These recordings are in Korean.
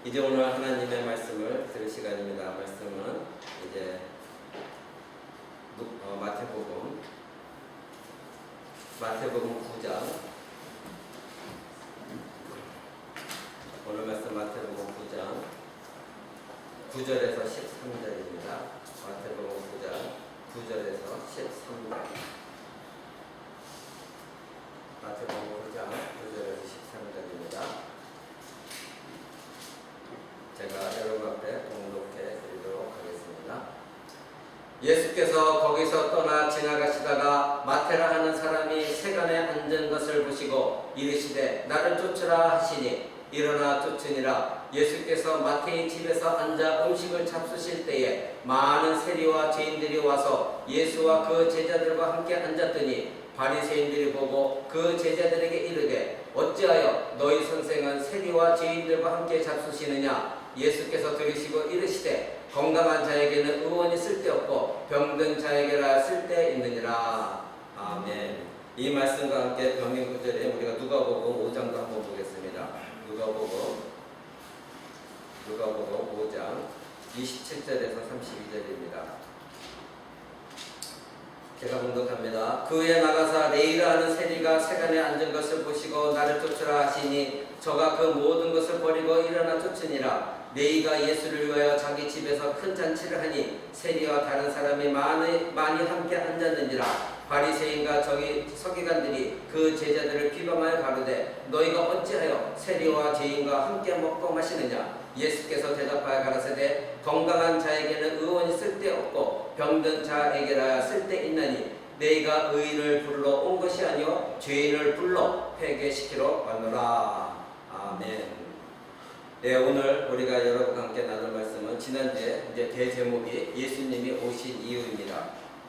이제 오늘 하나님의 말씀을 들을 시간입니다. 말씀은 이제 마태복음 9장, 오늘 말씀 마태복음 9장 9절에서 13절입니다. 마태복음 9장 9절에서 13절. 마태복음 9장 9절에서 13절입니다. 제가 여러분 앞에 봉독해 드리도록 하겠습니다. 예수께서 거기서 떠나 지나가시다가 마태라 하는 사람이 세간에 앉은 것을 보시고 이르시되 나를 쫓으라 하시니 일어나 쫓으니라. 예수께서 마태의 집에서 앉아 음식을 잡수실 때에 많은 세리와 죄인들이 와서 예수와 그 제자들과 함께 앉았더니 바리새인들이 보고 그 제자들에게 이르되 어찌하여 너희 선생은 세리와 죄인들과 함께 잡수시느냐. 예수께서 들으시고 이르시되 건강한 자에게는 의원이 쓸데없고 병든 자에게라 쓸데있느니라. 아멘. 이 말씀과 함께 병행 구절에 우리가 누가복음 5장도 한번 보겠습니다. 누가복음 5장 27절에서 32절입니다. 제가 봉독합니다. 그 후에 나가사 레이라 하는 세리가 세간에 앉은 것을 보시고 나를 쫓으라 하시니 저가 그 모든 것을 버리고 일어나 쫓으니라. 레이가 예수를 위하여 자기 집에서 큰 잔치를 하니 세리와 다른 사람이 많이 함께 앉았느니라. 바리새인과 서기관들이 그 제자들을 비방하여 가로되 너희가 어찌하여 세리와 죄인과 함께 먹고 마시느냐. 예수께서 대답하여 가라사대 건강한 자에게는 의원이 쓸데없고 병든 자에게라 쓸데있나니 너희가 의인을 부르러 온 것이 아니요 죄인을 불러 회개시키러 왔노라. 아멘. 네, 오늘 우리가 여러분과 함께 나눌 말씀은 지난주에 이제 대제목이 예수님이 오신 이유입니다.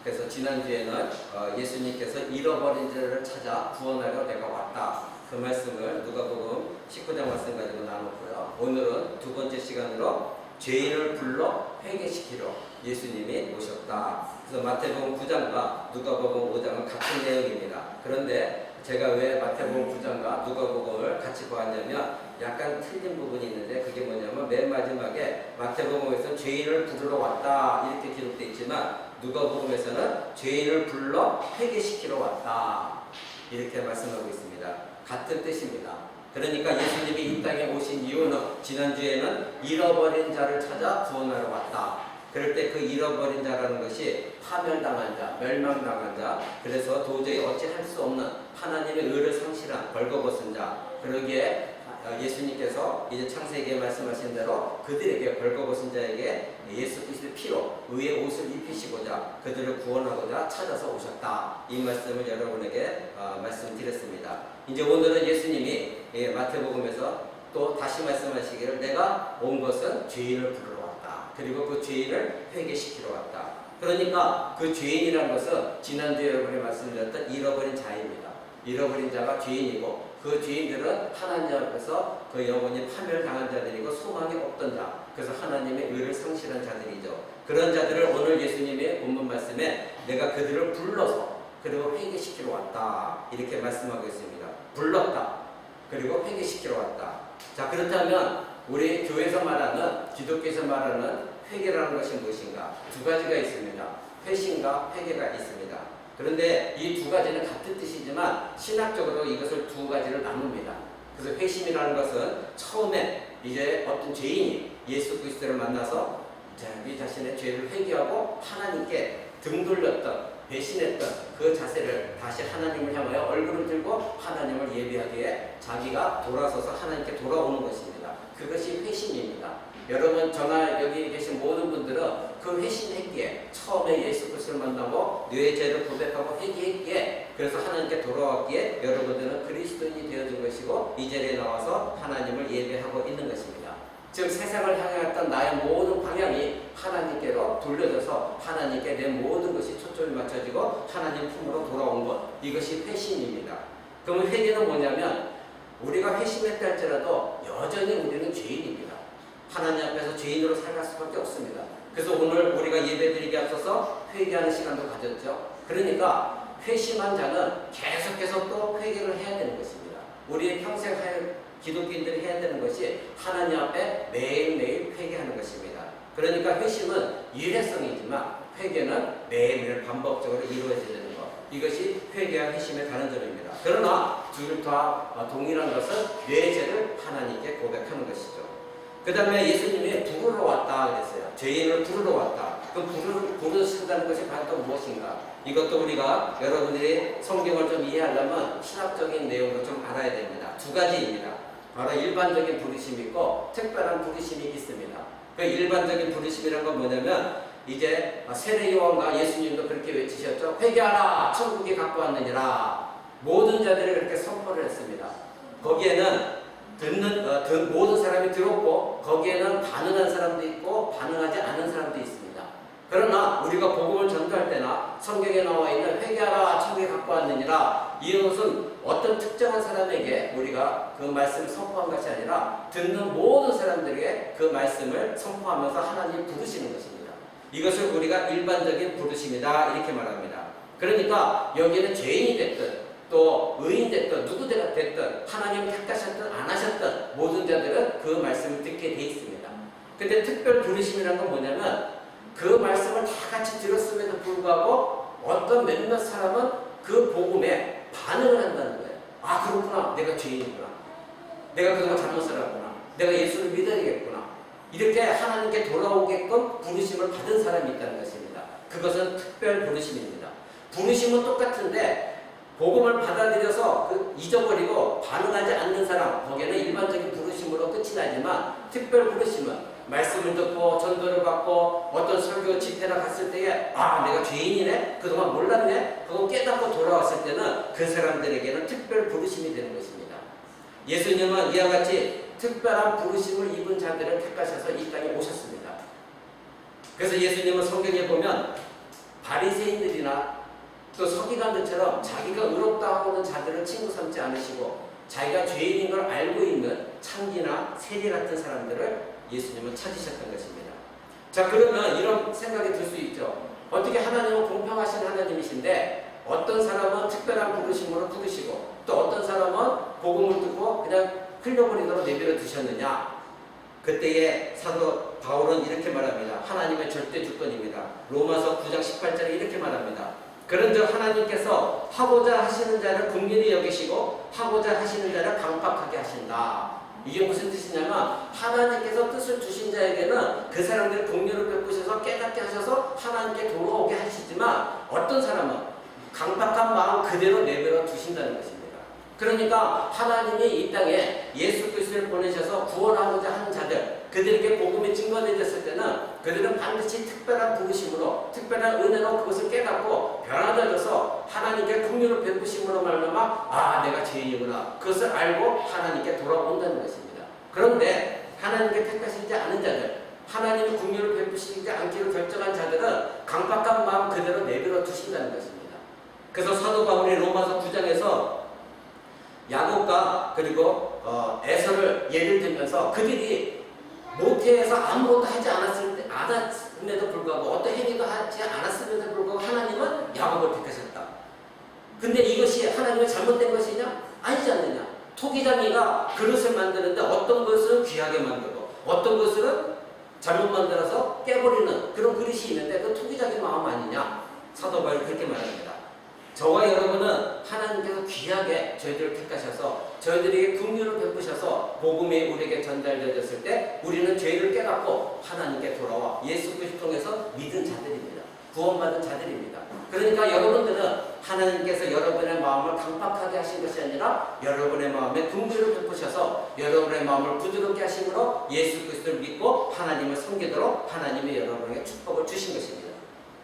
그래서 지난주에는 예수님께서 잃어버린 자를 찾아 구원하려 내가 왔다. 그 말씀을 누가복음 19장 말씀 가지고 나눴고요. 오늘은 두 번째 시간으로 죄인을 불러 회개시키러 예수님이 오셨다. 그래서 마태복음 9장과 누가복음 5장은 같은 내용입니다. 그런데 제가 왜 마태복음 9장과 누가복음을 같이 보았냐면 약간 틀린 부분이 있는데 그게 뭐냐면 맨 마지막에 마태복음에서는 죄인을 부르러 왔다 이렇게 기록되어 있지만 누가복음에서는 죄인을 불러 회개시키러 왔다 이렇게 말씀하고 있습니다. 같은 뜻입니다. 그러니까 예수님이 이 땅에 오신 이유는 지난주에는 잃어버린 자를 찾아 구원하러 왔다. 그럴 때 그 잃어버린 자라는 것이 파멸당한 자, 멸망당한 자, 그래서 도저히 어찌할 수 없는 하나님의 의를 상실한 벌거벗은 자, 그러기에 예수님께서 이제 창세기에 말씀하신 대로 그들에게 벌거벗은 자에게 예수 그리스도의 피로 의의 옷을 입히시고자 그들을 구원하고자 찾아서 오셨다. 이 말씀을 여러분에게 말씀드렸습니다. 이제 오늘은 예수님이 마태복음에서 또 다시 말씀하시기를 내가 온 것은 죄인을 부르러 왔다. 그리고 그 죄인을 회개시키러 왔다. 그러니까 그 죄인이라는 것은 지난주에 여러분이 말씀드렸던 잃어버린 자입니다. 잃어버린 자가 죄인이고 그 죄인들은 하나님 앞에서 그 영원히 파멸당한 자들이고 소망이 없던 자, 그래서 하나님의 의를 상실한 자들이죠. 그런 자들을 오늘 예수님의 본문 말씀에 내가 그들을 불러서 그리고 회개시키러 왔다 이렇게 말씀하고 있습니다. 불렀다 그리고 회개시키러 왔다. 자, 그렇다면 우리 교회에서 말하는 기독교에서 말하는 회개라는 것이 무엇인가? 두 가지가 있습니다. 회심과 회개가 있습니다. 그런데 이 두 가지는 같은 뜻이지만 신학적으로 이것을 두 가지를 나눕니다. 그래서 회심이라는 것은 처음에 이제 어떤 죄인이 예수 그리스도를 만나서 자기 자신의 죄를 회개하고 하나님께 등 돌렸던 배신했던 그 자세를 다시 하나님을 향하여 얼굴을 들고 하나님을 예배하기에 자기가 돌아서서 하나님께 돌아오는 것입니다. 그것이 회심입니다. 여러분 저나 여기 계신 모든 분들은 그 회심했기에 처음에 예수 그리스도를 만나고 뇌의 죄를 고백하고 회개했기에 그래서 하나님께 돌아왔기에 여러분들은 그리스도인이 되어진 것이고 이 자리에 나와서 하나님을 예배하고 있는 것입니다. 즉 세상을 향했던 나의 모든 방향이 하나님께로 돌려져서 하나님께 내 모든 것이 초점이 맞춰지고 하나님 품으로 돌아온 것, 이것이 회심입니다. 그러면 회개는 뭐냐면 우리가 회심했다 할지라도 여전히 우리는 죄인입니다. 하나님 앞에서 죄인으로 살아갈 수밖에 없습니다. 그래서 오늘 우리가 예배드리기 앞서서 회개하는 시간도 가졌죠. 그러니까 회심한 자는 계속해서 또 회개를 해야 되는 것입니다. 우리의 평생 할 기독교인들이 해야 되는 것이 하나님 앞에 매일매일 회개하는 것입니다. 그러니까 회심은 일회성이지만 회개는 매일매일 반복적으로 이루어져야 되는 것. 이것이 회개와 회심의 다른 점입니다. 그러나 둘 다 동일한 것은 내 죄를 하나님께 고백하는 것이죠. 그 다음에 예수님이 부르러 왔다 그랬어요. 죄인을 부르러 왔다. 그럼 부르신다는 것이 바로 또 무엇인가? 이것도 우리가 여러분들이 성경을 좀 이해하려면 신학적인 내용도 좀 알아야 됩니다. 두 가지입니다. 바로 일반적인 부르심이 있고 특별한 부르심이 있습니다. 그 일반적인 부르심이란 건 뭐냐면 이제 세례 요한과 예수님도 그렇게 외치셨죠. 회개하라 천국이 갖고 왔느니라. 모든 자들이 그렇게 선포를 했습니다. 거기에는 듣는 모든 사람이 들었고 거기에는 반응한 사람도 있고 반응하지 않은 사람도 있습니다. 그러나 우리가 복음을 전도할 때나 성경에 나와 있는 회개하라 천국이 갖고 왔느니라, 이것은 어떤 특정한 사람에게 우리가 그 말씀을 선포한 것이 아니라 듣는 모든 사람들에게 그 말씀을 선포하면서 하나님이 부르시는 것입니다. 이것을 우리가 일반적인 부르심이다 이렇게 말합니다. 그러니까 여기는 죄인이 됐든 또 의인 됐든 누구가 됐든 하나님을 택하셨든 안 하셨든 모든 자들은 그 말씀을 듣게 돼 있습니다. 근데 특별 부르심이라는 건 뭐냐면 그 말씀을 다 같이 들었음에도 불구하고 어떤 몇몇 사람은 그 복음에 반응을 한다는 거예요. 아, 그렇구나. 내가 죄인이구나. 내가 그동안 잘못 살았구나. 내가 예수를 믿어야겠구나. 이렇게 하나님께 돌아오게끔 부르심을 받은 사람이 있다는 것입니다. 그것은 특별 부르심입니다. 부르심은 똑같은데 복음을 받아들여서 잊어버리고 반응하지 않는 사람, 거기에는 일반적인 부르심으로 끝이 나지만 특별 부르심은 말씀을 듣고 전도를 받고 어떤 설교 집회나 갔을 때에 아, 내가 죄인이네? 그동안 몰랐네? 그거 깨닫고 돌아왔을 때는 그 사람들에게는 특별 부르심이 되는 것입니다. 예수님은 이와 같이 특별한 부르심을 입은 자들을 택하셔서 이 땅에 오셨습니다. 그래서 예수님은 성경에 보면 바리새인들이나 또 서기관들처럼 자기가 의롭다 하고는 자들을 친구 삼지 않으시고 자기가 죄인인 걸 알고 있는 창기나 세리 같은 사람들을 예수님은 찾으셨던 것입니다. 자, 그러면 이런 생각이 들 수 있죠. 어떻게 하나님은 공평하신 하나님이신데 어떤 사람은 특별한 부르심으로 부르시고 또 어떤 사람은 복음을 듣고 그냥 흘려버리도록 내버려 두셨느냐. 그때에 사도 바울은 이렇게 말합니다. 하나님의 절대 주권입니다. 로마서 9장 18절에 이렇게 말합니다. 그런즉 하나님께서 하고자 하시는 자를 긍휼히 여기시고 하고자 하시는 자를 강팍하게 하신다. 이게 무슨 뜻이냐면 하나님께서 뜻을 주신 자에게는 그 사람들의 긍휼을 베푸셔서 깨닫게 하셔서 하나님께 돌아오게 하시지만 어떤 사람은 강팍한 마음 그대로 내버려 두신다는 것입니다. 그러니까 하나님이 이 땅에 예수 그리스도를 보내셔서 구원하고자 하는 자들, 그들에게 복음이 증거되었을 때는 그들은 반드시 특별한 부르심으로 특별한 은혜로 그것을 깨닫고 변화되어서 하나님께 긍휼을 베푸심으로 말미암아 아, 내가 죄인이구나, 그것을 알고 하나님께 돌아온다는 것입니다. 그런데 하나님께 택하시지 않은 자들, 하나님의 긍휼을 베푸시지 않기로 결정한 자들은 강박한 마음 그대로 내버려 두신다는 것입니다. 그래서 사도 바울이 로마서 9장에서 야곱과 그리고 에서를 예를 들면서 그들이 모태에서 아무것도 하지 않았음에도 불구하고 어떤 행위도 하지 않았음에도 불구하고 하나님은 야곱을 택하셨다. 근데 이것이 하나님의 잘못된 것이냐? 아니지 않느냐? 토기장이가 그릇을 만드는데 어떤 것은 귀하게 만들고 어떤 것은 잘못 만들어서 깨버리는 그런 그릇이 있는데 그 토기장의 마음 아니냐? 사도 바울이 그렇게 말합니다. 저와 여러분은 하나님께서 귀하게 저희들을 택하셔서 저희들에게 긍휼을 베푸셔서 복음이 우리에게 전달되었을 때 우리는 죄를 깨닫고 하나님께 돌아와 예수 그리스도를 통해서 믿은 자들입니다. 구원받은 자들입니다. 그러니까 여러분들은 하나님께서 여러분의 마음을 강팍하게 하신 것이 아니라 여러분의 마음에 긍휼을 베푸셔서 여러분의 마음을 부드럽게 하심으로 예수 그리스도를 믿고 하나님을 섬기도록 하나님이 여러분에게 축복을 주신 것입니다.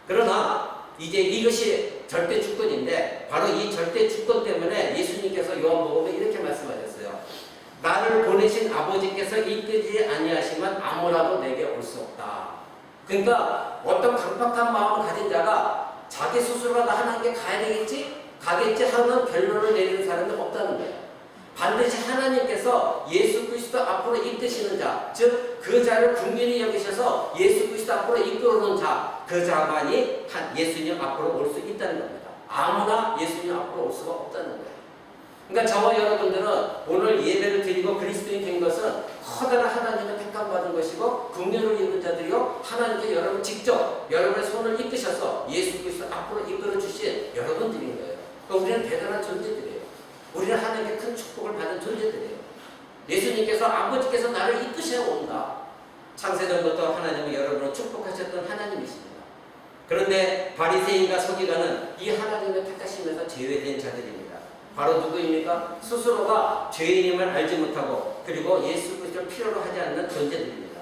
그러나 이제 이것이 절대 주권인데 바로 이 절대 주권 때문에 예수님께서 요한복음에 이렇게 말씀하셨어요. 나를 보내신 아버지께서 이끄지 아니하시면 아무라도 내게 올 수 없다. 그러니까 어떤 강팍한 마음을 가진 자가 자기 스스로가 나 하나님께 가겠지 하는 결론을 내리는 사람이 없다는 거예요. 반드시 하나님께서 예수 그리스도 앞으로 이끄시는 자, 즉 그 자를 긍휼히 여기셔서 예수 그리스도 앞으로 이끌어오는 자, 그 자만이 예수님 앞으로 올 수 있다는 겁니다. 아무나 예수님 앞으로 올 수가 없다는 거예요. 그러니까 저와 여러분들은 오늘 예배를 드리고 그리스도인 된 것은 커다란 하나님의 택함받은 것이고 긍휼을 입은 자들이요 하나님께 여러분 직접 여러분의 손을 이끄셔서 예수 그리스도 앞으로 이끌어 주신 여러분들인 거예요. 그러니까 우리는 대단한 존재들이에요. 우리는 하나님의 큰 축복을 받은 존재들이에요. 예수님께서 아버지께서 나를 이끄셔 온다. 창세전부터 하나님은 여러분을 축복하셨던 하나님이십니다. 그런데 바리새인과 서기관은 이 하나님의 택하시면서 제외된 자들입니다. 바로 누구입니까? 스스로가 죄인임을 알지 못하고 그리고 예수 그리스도를 필요로 하지 않는 존재들입니다.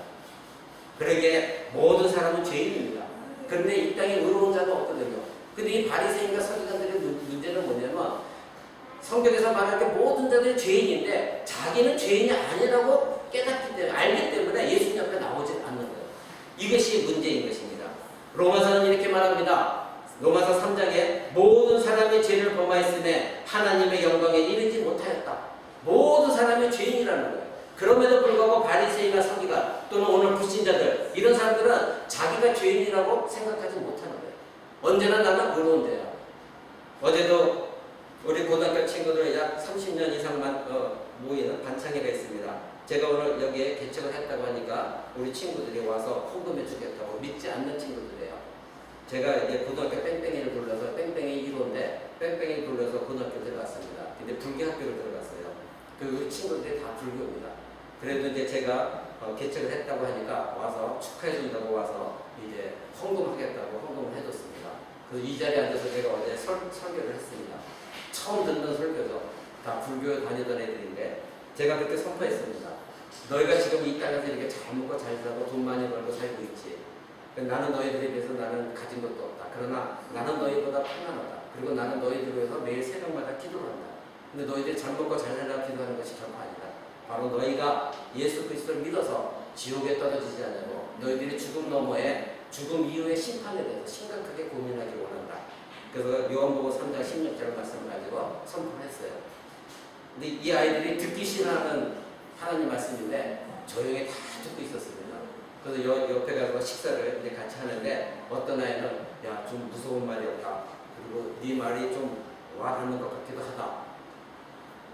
그러기에 모든 사람은 죄인입니다. 그런데 이 땅에 의로운 자가 없거든요. 근데 이 바리새인과 서기관들의 문제는 뭐냐면 성경에서 말할 때 모든 자들이 죄인인데 자기는 죄인이 아니라고 깨닫기 때문에 알기 때문에 예수님 앞에 나오지 않는 거예요. 이것이 문제인 것입니다. 로마서는 이렇게 말합니다. 로마서 3장에 모든 사람이 죄를 범하였음에 하나님의 영광에 이르지 못하였다. 모든 사람이 죄인이라는 거예요. 그럼에도 불구하고 바리새인이나 서기관 또는 오늘 불신자들 이런 사람들은 자기가 죄인이라고 생각하지 못하는 거예요. 언제나 나는 의로운 자야. 어제도 우리 고등학교 친구들 약 30년 이상만 모이는 반창회가 있습니다. 제가 오늘 여기에 개척을 했다고 하니까 우리 친구들이 와서 헌금해 주겠다고 믿지 않는 친구들이에요. 제가 이제 고등학교 뺑뺑이를 불러서 뺑뺑이 1호인데 뺑뺑이를 불러서 고등학교 들어갔습니다. 근데 불교 학교를 들어갔어요. 그 친구들이 다 불교입니다. 그래도 이제 제가 개척을 했다고 하니까 와서 축하해 준다고 와서 이제 헌금하겠다고 헌금을 해줬습니다. 그래서 이 자리에 앉아서 제가 어제 설교를 했습니다. 처음 듣는 설교죠. 다 불교 다니던 애들인데 제가 그때 선포했습니다. 너희가 지금 이 땅에서 이렇게 잘 먹고 잘 살고 돈 많이 벌고 살고 있지. 나는 너희들에 비해서 나는 가진 것도 없다. 그러나 나는 너희보다 편안하다. 그리고 나는 너희들을 위해서 매일 새벽마다 기도를 한다. 근데 너희들이 잘 먹고 잘 살라고 기도하는 것이 결코 아니다. 바로 너희가 예수 그리스도를 믿어서 지옥에 떨어지지 않고 너희들이 죽음 너머에 죽음 이후의 심판에 대해서 심각하게 고민하기 원한다. 그래서 요한복음 3장 16절 말씀을 가지고 선포했어요. 근데 이 아이들이 듣기 싫어하는 하나님 말씀인데 조용히 다 듣고 있었습니다. 그래서 옆에 가서 식사를 이제 같이 하는데 어떤 아이는 야, 좀 무서운 말이었다. 그리고 네 말이 좀 와닿는 것 같기도 하다.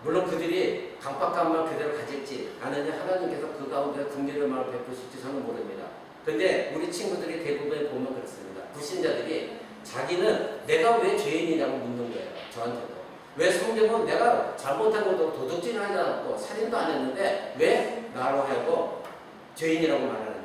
물론 그들이 강박한 말 그대로 가질지 아니면 하나님께서 그 가운데 긍휼의 마음을 베푸실지 저는 모릅니다. 근데 우리 친구들이 대부분 보면 그렇습니다. 불신자들이 자기는 내가 왜 죄인이냐고 묻는 거예요. 저한테도. 왜 성경은 내가 잘못한 것도 도둑질을 하지 않았고 살인도 안 했는데 왜 나로 하여금 죄인이라고 말하느냐.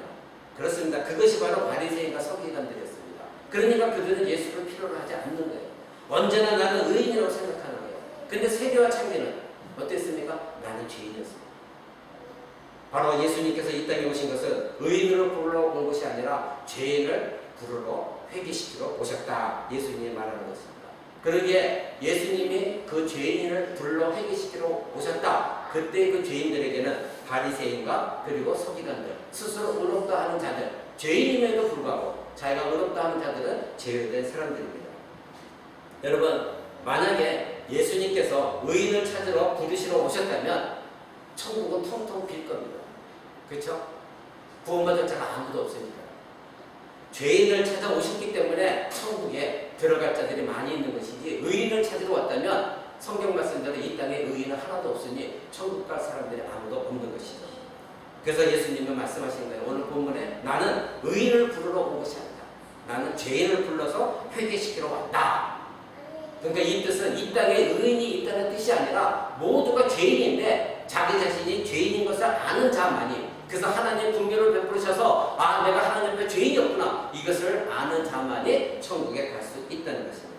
그렇습니다. 그것이 바로 바리새인과 서기관들이었습니다. 그러니까 그들은 예수를 필요로 하지 않는 거예요. 언제나 나는 의인이라고 생각하는 거예요. 근데 세계와 창기는 어땠습니까? 나는 죄인이었습니다. 바로 예수님께서 이 땅에 오신 것은 의인으로 부르러 온 것이 아니라 죄인을 부르러 회개시키러 오셨다. 예수님이 말하는 것입니다. 그러기에 예수님이 그 죄인을 불러 회개시키러 오셨다. 그때 그 죄인들에게는 바리새인과 그리고 서기관들, 스스로 의롭다 하는 자들, 죄인임에도 불구하고 자기가 의롭다 하는 자들은 제외된 사람들입니다. 여러분, 만약에 예수님께서 의인을 찾으러 부르시러 오셨다면 천국은 텅텅 빌 겁니다. 그렇죠? 구원받을 자가 아무도 없으니까. 죄인을 찾아오셨기 때문에 천국에 들어갈 자들이 많이 있는 것이지 의인을 찾으러 왔다면 성경 말씀대로 이 땅에 의인은 하나도 없으니 천국 갈 사람들이 아무도 없는 것이죠. 그래서 예수님은 말씀하신 거예요. 오늘 본문에 나는 의인을 부르러 온 것이 아니다. 나는 죄인을 불러서 회개시키러 왔다. 그러니까 이 뜻은 이 땅에 의인이 있다는 뜻이 아니라 모두가 죄인인데 자기 자신이 죄인인 것을 아는 자만이, 그래서 하나님의 긍휼을 베푸셔서 아, 내가 하나님 앞에 죄인이었구나, 이것을 아는 자만이 천국에 갈 수 있다는 것입니다.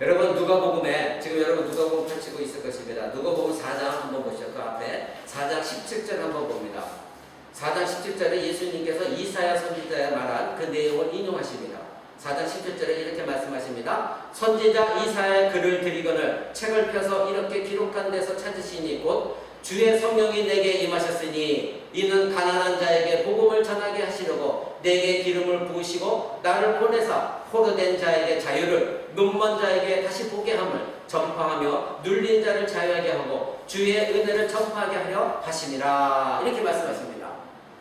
여러분, 누가복음에 지금 여러분 누가복음 펼치고 있을 것입니다. 누가복음 4장 한번 보시죠. 그 앞에 4장 17절 한번 봅니다. 4장 17절에 예수님께서 이사야 선지자에 말한 그 내용을 인용하십니다. 4장 17절에 이렇게 말씀하십니다. 선지자 이사야의 글을 드리거늘 책을 펴서 이렇게 기록한 데서 찾으시니 곧 주의 성령이 내게 임하셨으니 이는 가난한 자에게 복음을 전하게 하시려고 내게 기름을 부으시고 나를 보내사 포로된 자에게 자유를, 눈먼 자에게 다시 보게 함을 전파하며 눌린 자를 자유하게 하고 주의 은혜를 전파하게 하려 하심이라. 이렇게 말씀하십니다.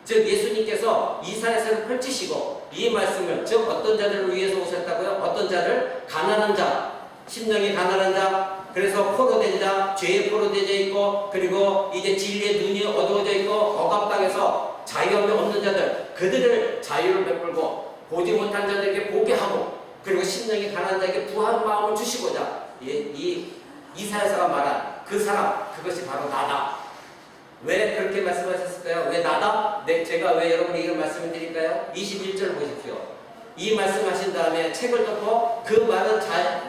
즉 예수님께서 이사야서를 펼치시고 이 말씀을, 즉 어떤 자들을 위해서 오셨다고요? 어떤 자를? 가난한 자, 심령이 가난한 자, 그래서 포로된 자, 죄에 포로되어 있고, 그리고 이제 진리의 눈이 어두워져 있고 억압당해서 자유함이 없는 자들, 그들을 자유를 베풀고 보지 못한 자들에게 보게 하고, 그리고 심령이 가난한 자에게 부한 마음을 주시고자 이 이사야서가 말한 그 사람, 그것이 바로 나다. 왜 그렇게 말씀하셨을까요? 왜 나다? 제가 왜 여러분에게 이런 말씀을 드릴까요? 21절 보십시오. 이 말씀하신 다음에 책을 덮고 그 말은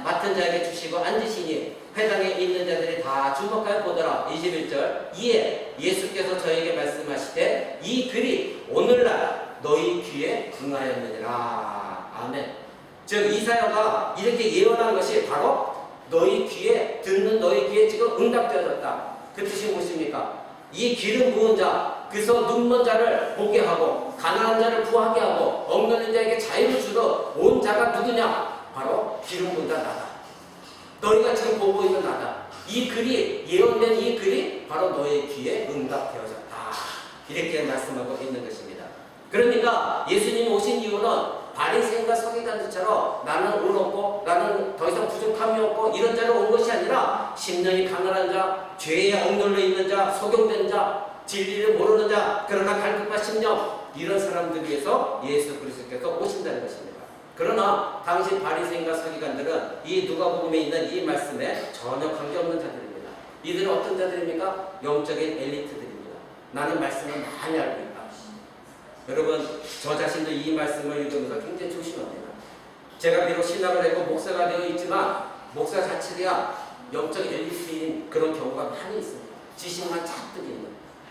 맡은 자에게 주시고 앉으시니 회당에 있는 자들이 다 주목하여 보더라. 21절. 이에 예수께서 저에게 말씀하시되 이 글이 오늘날 너희 귀에 응하였느니라. 아멘. 즉 이사야가 이렇게 예언한 것이 바로 너희 귀에 듣는 너희 귀에 지금 응답되어졌다. 그 뜻이 무엇입니까? 이 기름 부은 자, 그래서 눈먼 자를 보게 하고 가난한 자를 부하게 하고 억눌린 자에게 자유를 주러 온 자가 누구냐? 바로 기름 부은 자 나다. 너희가 지금 보고 있는 나다. 이 글이, 예언된 이 글이 바로 너의 귀에 응답되어졌다. 이렇게 말씀하고 있는 것입니다. 그러니까 예수님 오신 이유는 바리새인과 서기관들처럼 나는 운 없고 나는 더 이상 부족함이 없고 이런 자로 온 것이 아니라 심령이 가난한 자, 죄에 억눌려 있는 자, 속용된 자, 진리를 모르는 자, 그러나 갈급한 심령, 이런 사람들 위해서 예수 그리스도께서 오신다는 것입니다. 그러나 당시 바리새인과 서기관들은 이 누가복음에 있는 이 말씀에 전혀 관계없는 자들입니다. 이들은 어떤 자들입니까? 영적인 엘리트들입니다. 나는 말씀을 많이 알고 있다. 여러분, 저 자신도 이 말씀을 읽으면서 굉장히 조심합니다. 제가 비록 신학을 했고 목사가 되어 있지만 목사 자체가 영적 엘리트인 그런 경우가 많이 있습니다. 지식만 잔뜩 있는.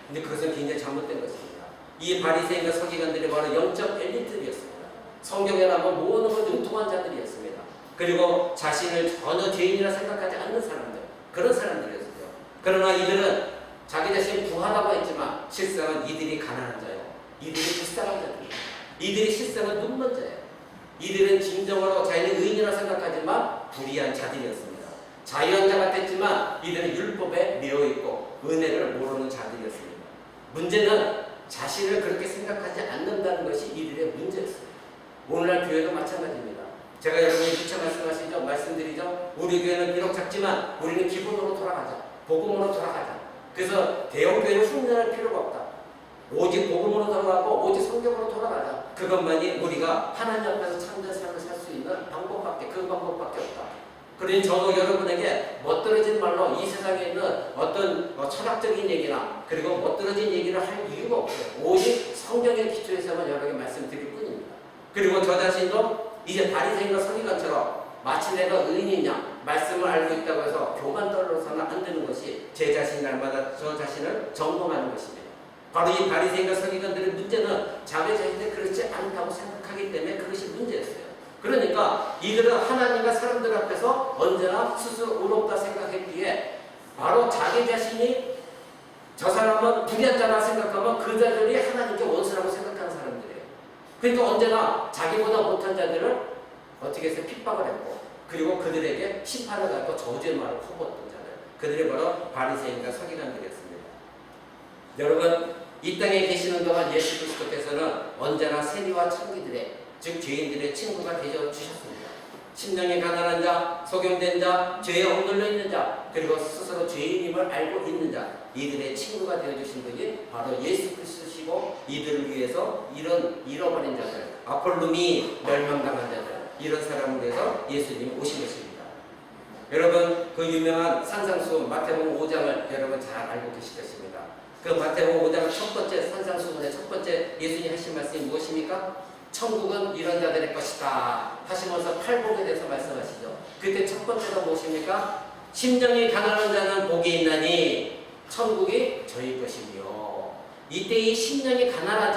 근데 그것은 굉장히 잘못된 것입니다. 이 바리새인과 서기관들이 바로 영적 엘리트였습니다. 성경에 나오면 모든 걸 능통한 자들이었습니다. 그리고 자신을 전혀 죄인이라 생각하지 않는 사람들, 그런 사람들이었어요. 그러나 이들은 자기 자신이 부하다고 했지만 실상은 이들이 가난한 자예요. 이들이 불쌍한 자들이에요. 이들이 실상은 눈먼 자예요. 이들은 진정으로 자기는 의인이라 생각하지만 불의한 자들이었습니다. 자유한 자 같았지만 이들은 율법에 매여있고 은혜를 모르는 자들이었습니다. 문제는 자신을 그렇게 생각하지 않는다는 것이 이들의 문제였어요. 오늘날 교회도 마찬가지입니다. 제가 여러분이 누차 말씀드리죠. 우리 교회는 비록 작지만 우리는 기본으로 돌아가자. 복음으로 돌아가자. 그래서 대형교회를 흉내낼 필요가 없다. 오직 복음으로 돌아가고 오직 성경으로 돌아가자. 그것만이 우리가 하나님 앞에서 참된 삶을 살 수 있는 방법밖에, 그 방법밖에 없다. 그러니 저도 여러분에게 멋들어진 말로 이 세상에 있는 어떤 철학적인 얘기나 그리고 멋들어진 얘기를 할 이유가 없어요. 오직 성경의 기초에서만 여러분에게 말씀드릴 뿐입니다. 그리고 저 자신도 이제 바리새인과 서기관처럼 마치 내가 의인이냐 말씀을 알고 있다고 해서 교만 떨어서는 안 되는 것이 제 자신 날마다 저 자신을 점검하는 것입니다. 바로 이 바리새인과 서기관들의 문제는 자기 자신이 그렇지 않다고 생각하기 때문에 그것이 문제였어요. 그러니까 이들은 하나님과 사람들 앞에서 언제나 스스로 의롭다 생각했기에 바로 자기 자신이 저 사람은 불의한 자라 생각하면 그 자들이 하나님께 원수라고 생각하는 사람들이에요. 그러니까 언제나 자기보다 못한 자들을 어떻게 해서 핍박을 했고 그리고 그들에게 심판을 갖고 저주의 말을 퍼부었던 자들, 그들이 바로 바리새인과 서기관들이었습니다. 여러분, 이 땅에 계시는 동안 예수 그리스도께서는 언제나 세리와 천기들의, 즉 죄인들의 친구가 되어주셨습니다. 심령이 가난한 자, 속용된 자, 죄에 억눌려 있는 자, 그리고 스스로 죄인임을 알고 있는 자, 이들의 친구가 되어주신 분이 바로 예수 그리스도시고 이들을 위해서 이런 잃어버린 자들, 아폴lum이 멸망당한 자들, 이런 사람을 위해서 예수님이 오신 것입니다. 여러분, 그 유명한 산상수훈 마태복음 5장을 여러분 잘 알고 계실 것입니다. 그 마태복음 5장 첫 번째 산상수훈의 첫 번째 예수님이 하신 말씀이 무엇입니까? 천국은 이런 자들의 것이다 하시면서 팔복에 대해서 말씀하시죠. 그때 첫 번째가 무엇입니까? 심령이 가난한 자는 복이 있나니 천국이 저희 것이며, 이때 이 심령이 가난한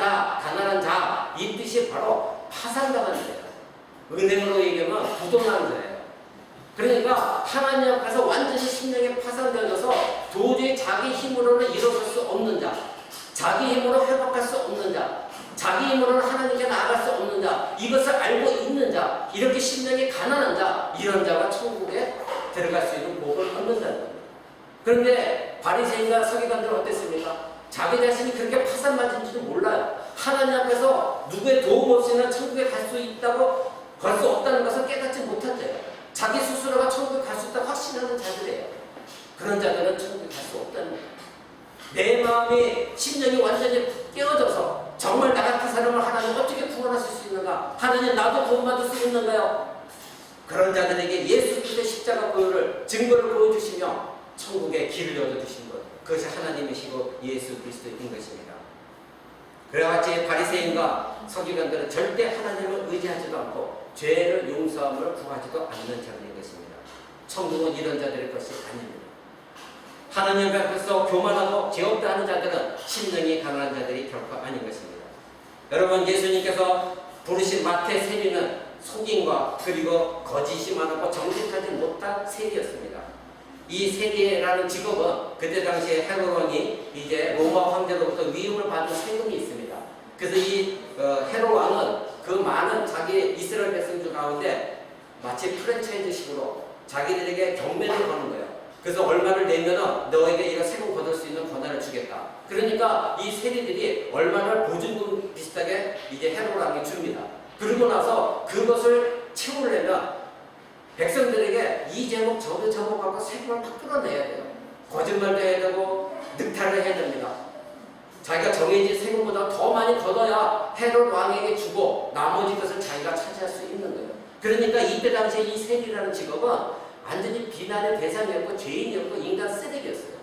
자, 이 뜻이 바로 파산당한 자예요. 은행으로 얘기하면 부도난 자예요. 그러니까 하나님 앞에서 완전히 심령이 파산되어서 도저히 자기 힘으로는 일어설 수 없는 자, 자기 힘으로 회복할 수 없는 자, 자기 힘으로는 하나님께 나아갈 수 없는 자, 이것을 알고 있는 자, 이렇게 심령이 가난한 자, 이런 자가 천국에 들어갈 수 있는 복을 얻는다는 겁니다. 그런데 바리새인과 서기관들은 어땠습니까? 자기 자신이 그렇게 파산맞은지도 몰라요. 하나님 앞에서 누구의 도움 없이는 천국에 갈 수 있다고, 갈 수 없다는 것을 깨닫지 못한 자예요. 자기 스스로가 천국에 갈 수 있다고 확신하는 자들이에요. 그런 자들은 천국에 갈 수 없다는 거예요. 내 마음이 심령이 완전히 깨어져서 정말 나 같은 사람을 하나님 어떻게 구원하실 수 있는가? 하나님 나도 구원받을 수 있는가요? 그런 자들에게 예수 그리스도의 십자가 보혈을 증거를 보여주시며 천국의 길을 열어주신 것, 그것이 하나님이시고 예수 그리스도인 것입니다. 그와 같이 바리새인과 서기관들은 절대 하나님을 의지하지도 않고 죄를 용서함을 구하지도 않는 자들인 것입니다. 천국은 이런 자들의 것이 아닙니다. 하나님 앞에서 교만하고 죄 없다 하는 자들은 심령이 강한 자들이 결코 아닌 것입니다. 여러분, 예수님께서 부르신 마태 세리는 속임과 그리고 거짓이 많았고 정직하지 못한 세리였습니다. 이 세리라는 직업은 그때 당시에 헤롯 왕이 이제 로마 황제로부터 위임을 받은 세금이 있습니다. 그래서 이 헤롯 왕은 그 많은 자기 이스라엘 백성들 가운데 마치 프랜차이즈식으로 자기들에게 경매를 거는 거예요. 그래서 얼마를 내면은 너에게 이거 세금 거둘 수 있는 권한을 주겠다. 그러니까 이 세리들이 얼마를 보증금 비슷하게 이제 헤롯 왕이 줍니다. 그러고 나서 그것을 채우려면 백성들에게 이 제목 저 제목하고 세금을 다 끌어내야 돼요. 거짓말도 해야 되고 늑탈을 해야 됩니다. 자기가 정해진 세금보다 더 많이 걷어야 헤롯 왕에게 주고 나머지 것을 자기가 차지할 수 있는 거예요. 그러니까 이때 당시에 이 세리라는 직업은 완전히 비난의 대상이었고 죄인이었고 인간 쓰레기였어요.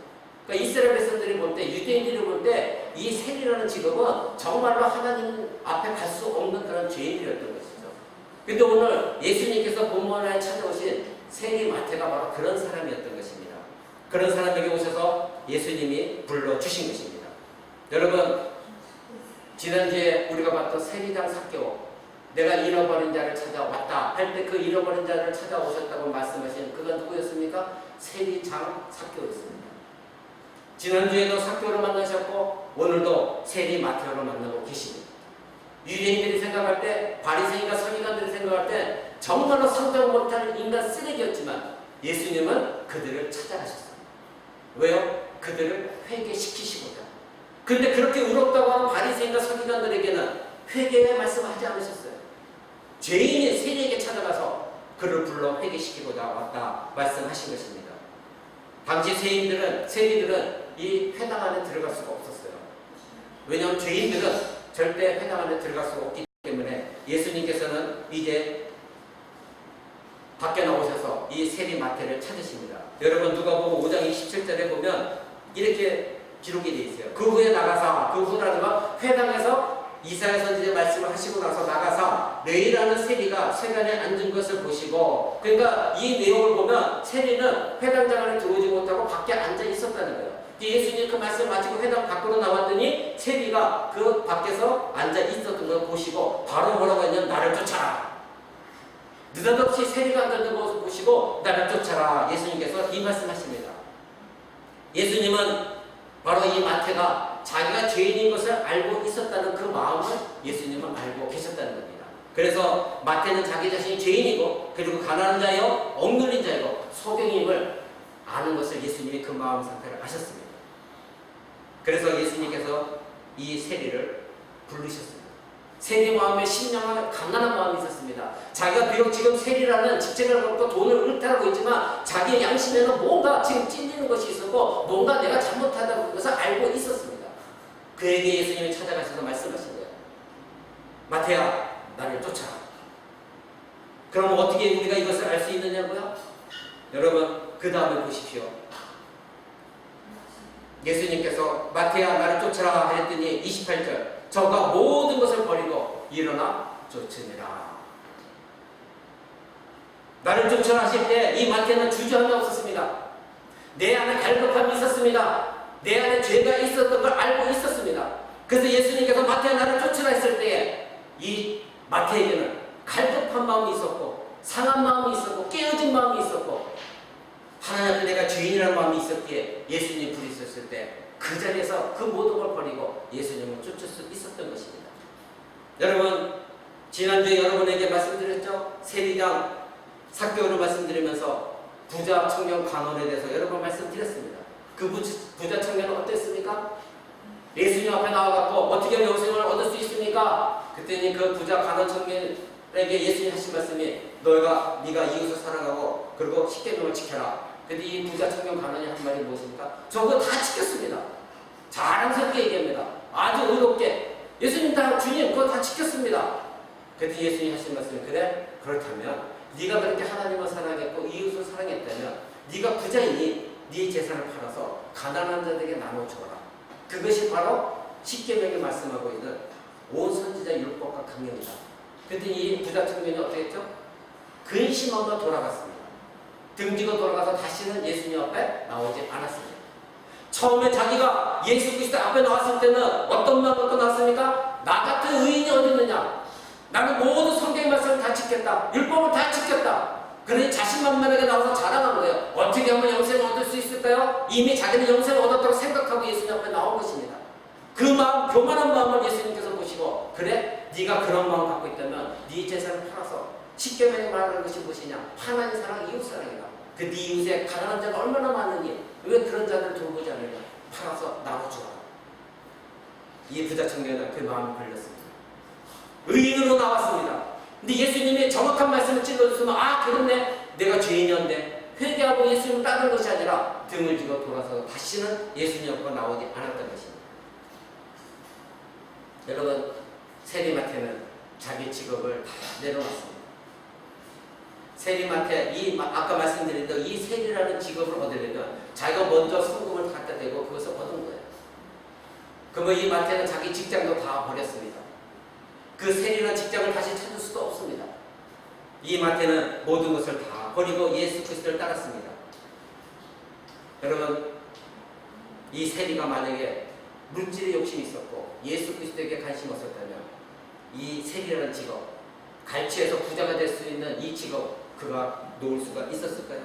그러니까 이스라엘 백성들이 볼 때, 유대인들이 볼 때 이 세리라는 직업은 정말로 하나님 앞에 갈 수 없는 그런 죄인들이었던 것이죠. 근데 오늘 예수님께서 본문에 찾아오신 세리 마태가 바로 그런 사람이었던 것입니다. 그런 사람에게 오셔서 예수님이 불러주신 것입니다. 여러분, 지난주에 우리가 봤던 세리장 삭개오, 내가 잃어버린 자를 찾아왔다 할 때 그 잃어버린 자를 찾아오셨다고 말씀하신 그가 누구였습니까? 세리장 삭개오였습니다. 지난주에도 삭개오를 만나셨고 오늘도 세리 마태오를 만나고 계십니다. 유대인들이 생각할 때, 바리새인과 서기관들이 생각할 때 정말로 상정 못할 인간 쓰레기였지만 예수님은 그들을 찾아가셨어요. 왜요? 그들을 회개시키시고자. 근데 그렇게 의롭다고 하는 바리새인과 서기관들에게는 회개의 말씀을 하지 않으셨어요. 죄인이 세리에게 찾아가서 그를 불러 회개시키고자 왔다 말씀하신 것입니다. 당시 세리들은 이 회당 안에 들어갈 수가 없었어요. 왜냐하면 죄인들은 절대 회당 안에 들어갈 수가 없기 때문에 예수님께서는 이제 밖에 나오셔서 이 세리 마태를 찾으십니다. 여러분, 누가복음 5장 27절에 보면 이렇게 기록이 되어 있어요. 그 후에 나가사, 그 후라지만 회당에서 이사야 선지자 말씀을 하시고 나서 나가사 레위라는 세리가 세간에 앉은 것을 보시고, 그러니까 이 내용을 보면 세리는 회당장 안에 들어오지 못하고 밖에 앉아 있었다는 거예요. 예수님 그 말씀 마치고 회당 밖으로 나왔더니 세리가 그 밖에서 앉아 있었던 걸 보시고 바로 뭐라고 했냐면 나를 쫓아라. 느닷없이 세리가 앉아있는 것을 보시고 나를 쫓아라. 예수님께서 이 말씀하십니다. 예수님은 바로 이 마태가 자기가 죄인인 것을 알고 있었다는 그 마음을 예수님은 알고 계셨다는 겁니다. 그래서 마태는 자기 자신이 죄인이고 그리고 가난한 자요 억눌린 자이고 소경임을 아는 것을 예수님이 그 마음 상태를 아셨습니다. 그래서 예수님께서 이 세리를 부르셨습니다. 세리 마음에 신령한 가난한 마음이 있었습니다. 자기가 비록 지금 세리라는 직책을 갖고 돈을 읊탈하고 있지만 자기의 양심에는 뭔가 지금 찔리는 것이 있었고 뭔가 내가 잘못하다는 것을 알고 있었습니다. 그에게 예수님이 찾아가셔서 말씀하신 거예요. 마태야, 나를 쫓아라. 그럼 어떻게 우리가 이것을 알 수 있느냐고요? 여러분, 그 다음에 보십시오. 예수님께서 마태야 나를 쫓아라 했더니 28절 저가 모든 것을 버리고 일어나 쫓으니라. 나를 쫓아라 하실 때 이 마태는 주저함이 없었습니다. 내 안에 갈급함이 있었습니다. 내 안에 죄가 있었던 걸 알고 있었습니다. 그래서 예수님께서 마태야 나를 쫓으라 했을 때에 이 마태에게는 갈급한 마음이 있었고 상한 마음이 있었고 깨어진 마음이 있었고 하나님 앞에 내가 죄인이라는 마음이 있었기에 예수님 부르셨을 때 그 자리에서 그 모든 걸 버리고 예수님을 쫓을 수 있었던 것입니다. 여러분, 지난주에 여러분에게 말씀드렸죠? 세리장 삭개오를 말씀드리면서 부자 청년 간원에 대해서 여러 번 말씀드렸습니다. 그 부자 청년은 어땠습니까? 예수님 앞에 나와갖고 어떻게 영생을 얻을 수 있습니까? 그때는 그 부자 간원 청년 그러니까 예수님 하신 말씀이 네가 이웃을 사랑하고 그리고 십계명을 지켜라. 근데 이 부자 청년 가난이 한 말이 무엇입니까? 저거 다 지켰습니다. 자랑스럽게 얘기합니다. 아주 의롭게. 예수님 다 주님 그거 다 지켰습니다. 그때 예수님 하신 말씀이 그래? 그렇다면 네가 그렇게 하나님을 사랑했고 이웃을 사랑했다면 네가 부자이니 네 재산을 팔아서 가난한 자들에게 나눠줘라. 그것이 바로 십계명이 말씀하고 있는 온 선지자 율법과 강령이다. 그때 이 부자 청년이 어떻게 했죠? 근심하며 돌아갔습니다. 등지고 돌아가서 다시는 예수님 앞에 나오지 않았습니다. 처음에 자기가 예수 그리스도 앞에 나왔을 때는 어떤 마음을 갖고 나왔습니까? 나 같은 의인이 어디 있느냐? 나는 모든 성경의 말씀을 다 지켰다. 율법을 다 지켰다. 그러니 자신만만하게 나와서 자랑한 거예요. 어떻게 하면 영생을 얻을 수 있을까요? 이미 자기는 영생을 얻었다고 생각하고 예수님 앞에 나온 것입니다. 그 마음, 교만한 마음을 예수님께서 보시고 그래? 네가 그런 마음 갖고 있다면 네 재산을 팔아서 십계명에 말하는 것이 무엇이냐? 하나님 사랑, 이웃 사랑이다. 그 네 이웃에 가난한 자가 얼마나 많으니 왜 그런 자들을 돌보지 않느냐? 팔아서 나눠주라. 이 부자 청년은 그 마음이 걸렸습니다. 의인으로 나왔습니다. 근데 예수님이 정확한 말씀을 찔러주시면 아 그렇네. 내가 죄인이었는데 회개하고 예수님을 따르는 것이 아니라 등을 쥐고 돌아서 다시는 예수님 앞으로 나오지 않았던 것입니다. 여러분 세리마태는 자기 직업을 다 내려놨습니다. 세리마태 아까 말씀드린 대로 이 세리라는 직업을 얻으려면 자기가 먼저 성금을 갖다 대고 그것을 얻은 거예요. 그러면 이 마태는 자기 직장도 다 버렸습니다. 그 세리라는 직장을 다시 찾을 수도 없습니다. 이 마태는 모든 것을 다 버리고 예수 그리스도를 따랐습니다. 여러분 이 세리가 만약에 물질에 욕심이 있었고 예수 그리스도에게 관심이 없었다면 이 세리라는 직업, 갈취해서 부자가 될 수 있는 이 직업 그가 놓을 수가 있었을까요?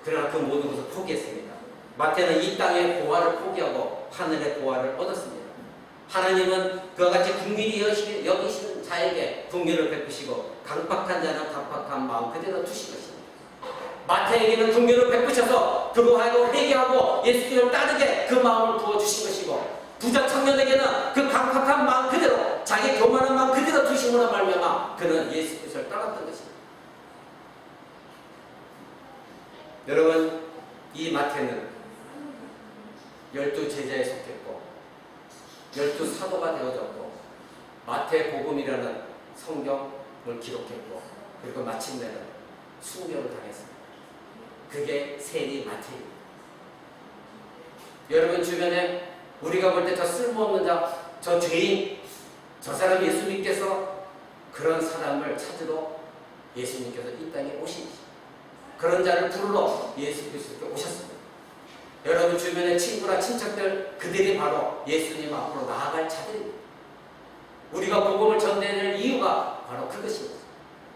그러나 그 모든 것을 포기했습니다. 마태는 이 땅의 보화를 포기하고 하늘의 보화를 얻었습니다. 하나님은 그와 같이 긍휼히 여기시는 자에게 긍휼을 베푸시고 강팍한 자는 강팍한 마음 그대로 두신 것입니다. 마태에게는 긍휼을 베푸셔서 그로 하여금 회개하고 예수님을 따르게 그 마음을 부어주신 것이고 부자 청년에게는 그 강팍한 마음 그대로 자기 교만한 마음 그대로 두심으로 말미암아 그는 예수 그리스도를 따랐던 것입니다. 여러분 이 마태는 12 제자에 속했고 12 사도가 되어졌고 마태복음이라는 성경을 기록했고 그리고 마침내는 순교를 당했습니다. 그게 세리 마태입니다. 여러분 주변에 우리가 볼 때 저 쓸모없는 자, 저 죄인, 저 사람 예수 믿겠어? 그런 사람을 찾으러 예수님께서 이 땅에 오신 것입니다. 그런 자를 부르러 예수 그리스도께 오셨습니다. 여러분 주변의 친구나 친척들 그들이 바로 예수님 앞으로 나아갈 자들입니다. 우리가 복음을 전해낼 이유가 바로 그것입니다.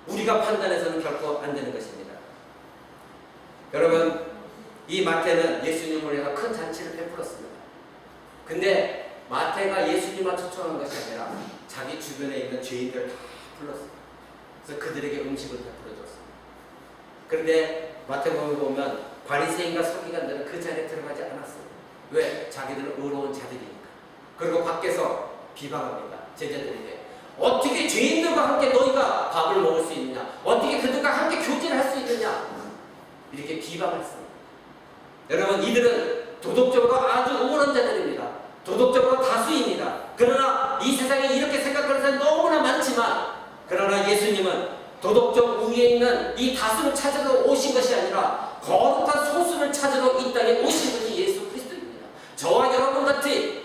우리가 판단해서는 결코 안 되는 것입니다. 여러분 이 마태는 예수님을 위해서 큰 잔치를 베풀었습니다. 근데 마태가 예수님만 초청한 것이 아니라 자기 주변에 있는 죄인들 다 불렀습니다. 그래서 그들에게 음식을 베풀어 줬습니다. 그런데 마태복음을 보면 바리새인과 서기관들은 그 자리에 들어가지 않았어요. 왜? 자기들은 의로운 자들이니까. 그리고 밖에서 비방합니다. 제자들에게. 어떻게 죄인들과 함께 너희가 밥을 먹을 수 있느냐? 어떻게 그들과 함께 교제를 할 수 있느냐? 이렇게 비방했습니다. 여러분 이들은 도덕적으로 아주 우월한 자들입니다. 도덕적으로 다수입니다. 그러나 이 세상에 이렇게 생각하는 사람이 너무나 많지만 그러나 예수님은 도덕적 우위에 있는 이 다수를 찾으러 오신 것이 아니라 거룩한 소수를 찾으러 이 땅에 오신 분이 예수 그리스도입니다. 저와 여러분 같이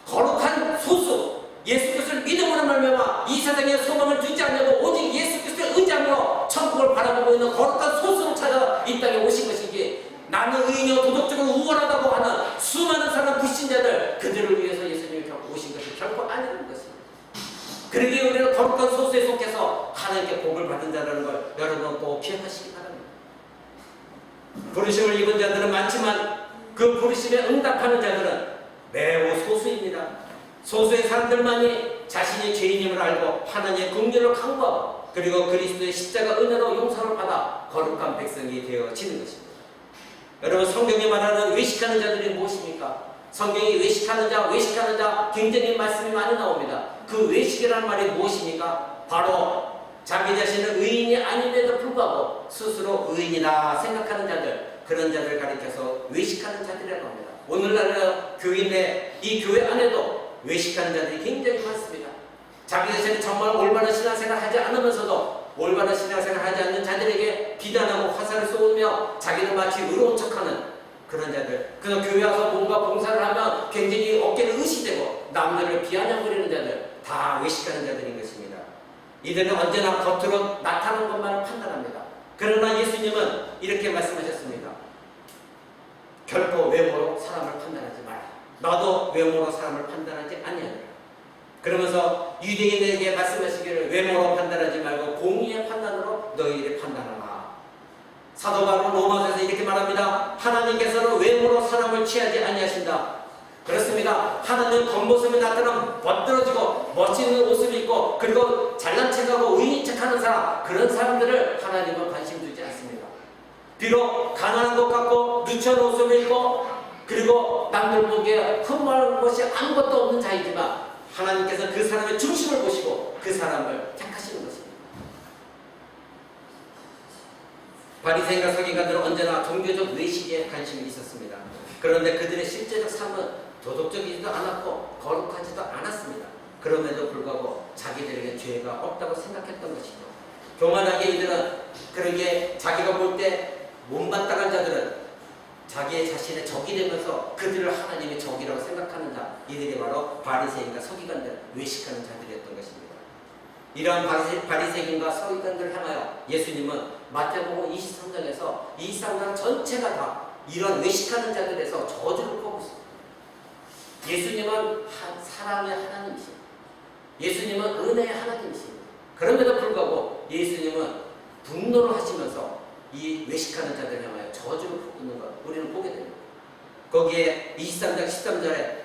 거룩한 소수 예수 그리스도를 믿음으로 말미암아 이 세상에 소망을 두지 않냐고 오직 예수 그리스도를 의지하며 천국을 바라보고 있는 거룩한 소수를 찾아 이 땅에 오신 것이기에 나는 의인이요 도덕적으로 우월하다고 하는 수많은 사람 불신자들 그들을 위해서 예수님이 결코 오신 것이 결코 아니라는 것입니다. 그러기에 우리는 거룩한 소수에 속해서 하나님께 복을 받은 자라는 걸 여러분 꼭 기억하시기 바랍니다. 부르심을 입은 자들은 많지만 그 부르심에 응답하는 자들은 매우 소수입니다. 소수의 사람들만이 자신이 죄인임을 알고 하나님의 긍휼을 강구하고 그리고 그리스도의 십자가 은혜로 용서를 받아 거룩한 백성이 되어지는 것입니다. 여러분 성경이 말하는 외식하는 자들이 무엇입니까? 성경이 외식하는 자 굉장히 말씀이 많이 나옵니다. 그 외식이라는 말이 무엇입니까? 바로 자기 자신은 의인이 아님에도 불구하고 스스로 의인이다 생각하는 자들, 그런 자들 가리켜서 외식하는 자들이라고 합니다. 오늘날의 교회 내 이 교회 안에도 외식하는 자들이 굉장히 많습니다. 자기 자신은 정말 올바른 신앙생활을 하지 않으면서도 올바른 신앙생활을 하지 않는 자들에게 비난하고 화살을 쏘으며 자기는 마치 의로운 척하는 그런 자들, 그래서 교회 와서 뭔가 봉사를 하면 굉장히 어깨를 의시되고 남들을 비아냥거리는 자들, 다 외식하는 자들인 것입니다. 이들은 언제나 겉으로 나타나는 것만을 판단합니다. 그러나 예수님은 이렇게 말씀하셨습니다. 결코 외모로 사람을 판단하지 마라. 나도 외모로 사람을 판단하지 아니하노라. 그러면서 유대인에게 말씀하시기를 외모로 판단하지 말고 공의의 판단으로 너희를 판단하라. 사도 바울은 로마서에서 이렇게 말합니다. 하나님께서는 외모로 사람을 취하지 아니하신다. 그렇습니다. 하나님은 겉모습이 나타나면 멋들어지고 멋있는 옷을 입고 그리고 잘난 척하고 의인 척하는 사람, 그런 사람들을 하나님은 관심 두지 않습니다. 비록 가난한 것 같고 누추한 옷을 입고 그리고 남들 보기에 흠모할 것이 아무것도 없는 자이지만 하나님께서 그 사람의 중심을 보시고 그 사람을 택하시는 것입니다. 바리새인과 서기관들은 언제나 종교적 외식에 관심이 있었습니다. 그런데 그들의 실제적 삶은 도덕적이지도 않았고 거룩하지도 않았습니다. 그럼에도 불구하고 자기들에게 죄가 없다고 생각했던 것이죠. 교만하게 이들은 그러기에 자기가 볼 때 못마땅한 자들은 자기의 자신의 적이 되면서 그들을 하나님의 적이라고 생각하는 자, 이들이 바로 바리새인과 서기관들, 외식하는 자들이었던 것입니다. 이러한 바리새인과 서기관들을 향하여 예수님은 마태복음 23장에서 이 사람 전체가 다 이런 외식하는 자들에서 저주를 퍼붓고 있습니다. 예수님은 사랑의 하나님이십니다. 예수님은 은혜의 하나님이십니다. 그럼에도 불구하고 예수님은 분노를 하시면서 이 외식하는 자들을 향하여 저주를 퍼붓는 것 우리는 보게 됩니다. 거기에 23장 13절에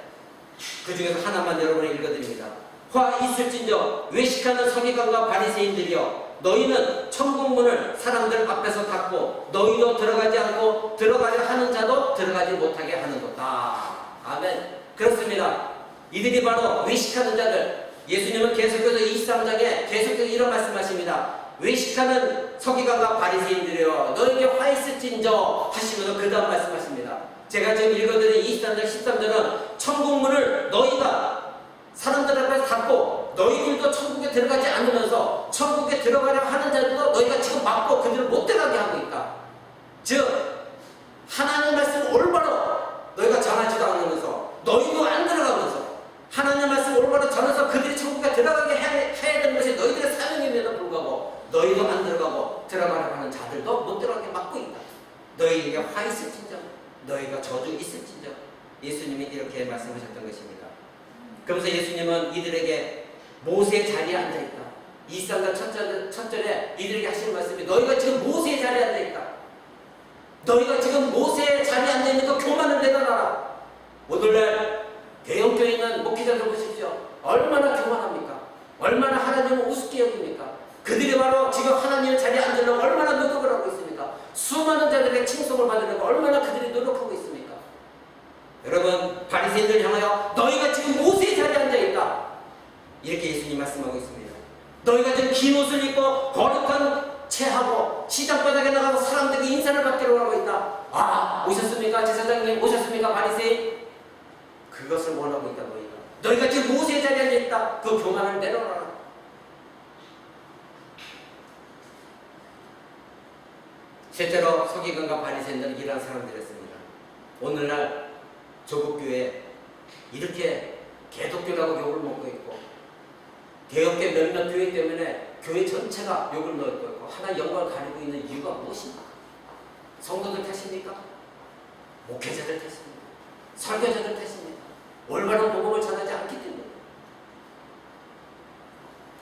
그 중에서 하나만 여러분이 읽어드립니다. 화 있을진저 외식하는 서기관과 바리새인들이여, 너희는 천국문을 사람들 앞에서 닫고 너희도 들어가지 않고 들어가려 하는 자도 들어가지 못하게 하는도다. 아멘. 그렇습니다. 이들이 바로 외식하는 자들. 예수님은 계속해서 23장에 계속해서 이런 말씀하십니다. 외식하는 서기관과 바리새인들이여, 너에게 화 있을진저 하시면서 그 다음 말씀하십니다. 제가 지금 읽어드린 23장 13절은 천국문을 너희가 사람들 앞에서 닫고 너희들도 천국에 들어가지 않으면서 천국에 들어가려 하는 자들도 너희가 지금 막고 그들을 못 들어가게 하고 있다. 즉 하나님의 말씀을 올바로 너희가 전하지도 않으면서 너희도 안 들어가면서 하나님의 말씀을 올바로 전해서 그들이 천국에 들어가게 해야 되는 것이 너희들의 사명임에도 불구하고 너희도 안 들어가고 들어가려고 하는 자들도 못 들어가게 막고 있다. 너희에게 화 있을진저, 너희가 저주 있을진저. 예수님이 이렇게 말씀하셨던 것입니다. 그러면서 예수님은 이들에게 모세의 자리에 앉아있다. 23장 첫 절에 이들에게 하시는 말씀이 너희가 지금 모세의 자리에 앉아있다. 너희가 지금 모세의 자리에 앉아있는 그 교만을 내려놔라. 오늘날 대형교회 있는 목회자들 보십시오. 얼마나 교만합니까? 얼마나 하나님을 우습게 여깁니까? 그들이 바로 지금 하나님의 자리에 앉으려고 얼마나 노력을 하고 있습니까? 수많은 자들의 칭송을 받으려고 얼마나 그들이 노력하고 있습니까? 여러분, 바리새인들 향하여 너희가 지금 모세의 자리에 앉아있다. 이렇게 예수님 말씀하고 있습니다. 너희가 지금 긴 옷을 입고 거룩한 채하고 시장바닥에 나가서 사람들에게 인사를 받기로 하고 있다. 아, 오셨습니까? 제사장님 오셨습니까? 바리새인. 그것을 원하고 있다. 너희가 지금 모세의 자리에 앉아있다. 그 교만을 내려놔라. 실제로 서기관과 바리새인들은 이러한 사람들이었습니다. 오늘날 조국교회 이렇게 개독교라고 욕을 먹고 있고 개혁계 몇몇 교회 때문에 교회 전체가 욕을 먹고 있고 하나의 영광을 가리고 있는 이유가 무엇입니까? 성도들 탓입니까? 목회자들 탓입니까? 설교자들 탓입니까? 올바른 복음을 전하지 않기 때문에.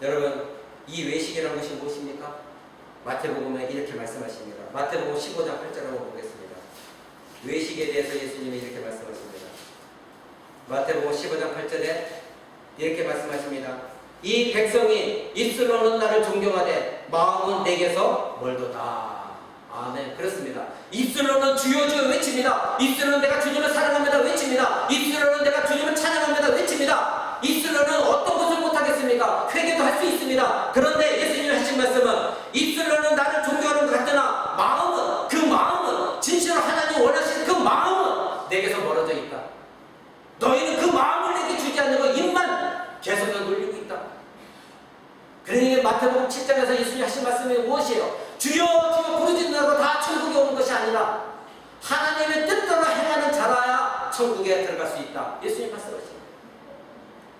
여러분, 이 외식이라는 것이 무엇입니까? 마태복음에 이렇게 말씀하십니다. 마태복음 15장 8절 한번 보겠습니다. 외식에 대해서 예수님이 이렇게 말씀하십니다. 마태복음 15장 8절에 이렇게 말씀하십니다. 이 백성이 입술로는 나를 존경하되 마음은 내게서 멀도다. 아멘. 그렇습니다. 입술로는 주여 주여 외칩니다. 입술로는 내가 주님을 사랑합니다 외칩니다. 입술로는 내가 주님을 찬양합니다 외칩니다. 입술로는 어떤 것을 못하겠습니까? 회개도 할 수 있습니다. 그런데 예수님이 하신 말씀은 입술로는 나를 존경하는 것 같으나 마음은, 그 마음은, 진실로 하나님 원하시는 그 마음은 내게서 멀어져 있다. 너희는 그 마음을 내게 주지 않는 입만 계속 놀리고 있다. 그러니 마태복음 7장에서 예수님이 하신 말씀이 무엇이에요? 주여 주여 부르짖는다고 다 천국에 오는 것이 아니라 하나님의 뜻대로 행하는 자라야 천국에 들어갈 수 있다. 예수님 말씀하십니다.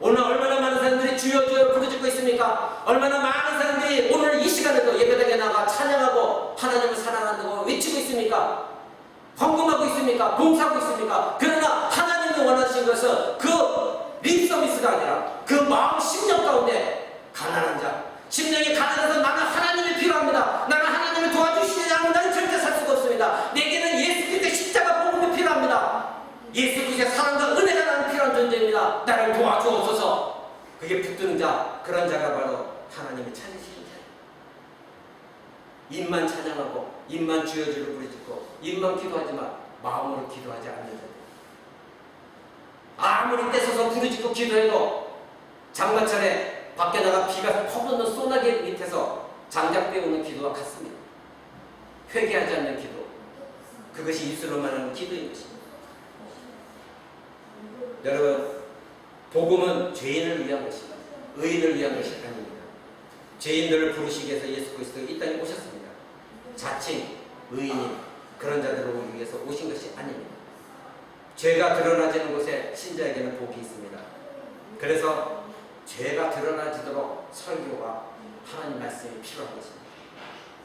오늘 얼마나 많은 사람들이 주여 주여 부르짖고 있습니까? 얼마나 많은 사람들이 오늘 이 시간에도 예배당에 나가 찬양하고 하나님을 사랑한다고 외치고 있습니까? 헌금하고 있습니까? 봉사하고 있습니까? 그러나 하나님이 원하신 것은 그 립서비스가 아니라 그 마음 심령 가운데 가난한 자, 심령이 가난해서 나는 하나님이 필요합니다. 나는 하나님을 도와주시지 않으면 나는 절대 살 수가 없습니다. 내게는 예수 그리스도의 십자가 복음이 필요합니다. 예수 그리스도의 사랑과 은혜가 나는 필요한 존재입니다. 나를 도와주옵소서. 그게 붙드는 자, 그런 자가 바로 하나님이 찾으시는 자예요. 입만 찬양하고 입만 주여 주여 부르짖고 입만 기도하지만 마음으로 기도하지 않는 자들. 아무리 떼서서 부르짖고 기도해도 장마철에 밖에 나가 비가 퍼붓는 소나기 밑에서 장작 배우는 기도와 같습니다. 회개하지 않는 기도, 그것이 입술로만 하는 기도인 것입니다. 여러분, 복음은 죄인을 위한 것입니다. 의인을 위한 것이 아닙니다. 죄인들을 부르시기 위해서 예수 그리스도가 이 땅에 오셨습니다. 자칭 의인인 그런 자들을 위해서 오신 것이 아닙니다. 죄가 드러나지는 곳에 신자에게는 복이 있습니다. 그래서 죄가 드러나지도록 설교와 하나님 말씀이 필요한 것입니다.